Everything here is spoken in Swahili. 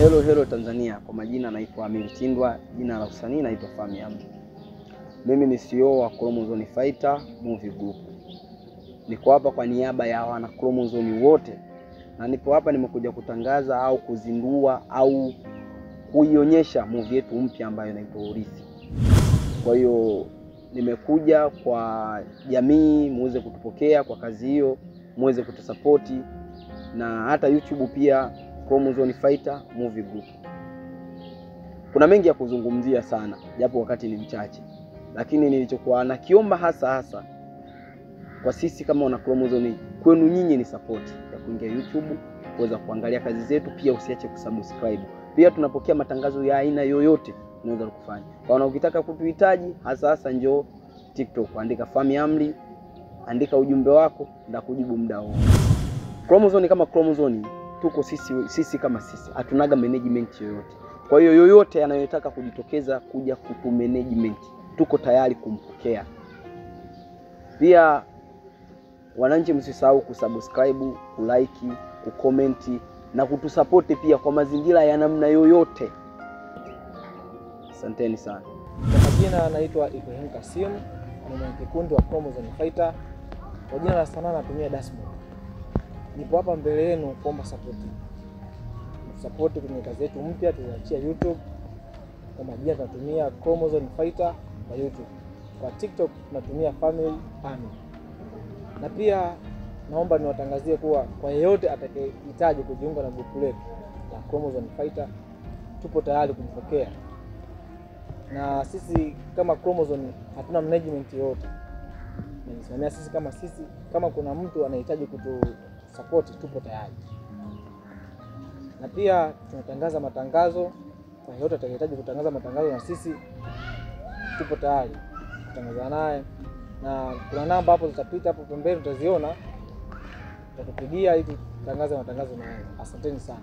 Hello Tanzania, kwa majina naitwa Amir Tindwa, jina la usanii naitwa Fami Amri. Mimi ni CEO wa Chromozone Fighter Movie Group. Niko hapa kwa niaba ya wana Chromozone wote, na nipo hapa nimekuja kutangaza au kuzindua au kuionyesha movie yetu mpya ambayo inaitwa Urithi. Kwa hiyo nimekuja kwa jamii muweze kutupokea kwa kazi hiyo, muweze kutusapoti, na hata YouTube pia Chromozone Fighter Movie Group. Kuna mengi ya kuzungumzia sana, japo wakati ni mchache. Lakini nilichokuwa nakiomba hasa kwa sisi kama wana Chromozone, kwenu nyinyi ni support ya kuingia YouTube, kuweza kuangalia kazi zetu, pia usiache kusubscribe. Pia tunapokea matangazo ya aina yoyote unaweza kufanya. Kwa ukitaka kutuhitaji hasa njoo TikTok, andika Fami Amri, andika ujumbe wako, ndakujibu muda wote. Chromozone kama Chromozone tuko sisi kama sisi, hatunaga management yoyote. Kwa hiyo yoyote anayotaka kujitokeza kuja kutu management, tuko tayari kumpokea. Pia wananchi msisahau kusubscribe, kulike, kucomment na kutusupport pia kwa mazingira ya namna yoyote. Asanteni sana. Kwa majina naitwa Ibrahim Kasim, ni mwenyekiti wa Chromozone Fighter. Kwa jina la sanaa natumia Dasmo. Nipo hapa mbele yenu kuomba support kwenye kazi yetu mpya tunaachia YouTube. Kwa majina tunatumia Chromozone Fighter kwa YouTube. Kwa TikTok tunatumia Family Army. Na pia naomba niwatangazie kuwa kwa yeyote atakayehitaji kujiunga na grupu letu la Chromozone Fighter, tupo tayari kumpokea. Na sisi kama Chromozone hatuna management yoyote. Na sisi kama kuna mtu anahitaji kutusupport, tupo tayari. Na pia tunatangaza matangazo kwa yeyote atakayehitaji kutangaza matangazo, na sisi tupo tayari kutangaza naye. Na kuna namba hapo zitapita hapo pembeni, utaziona, tutakupigia ili tutangaze matangazo naye. Asanteni sana.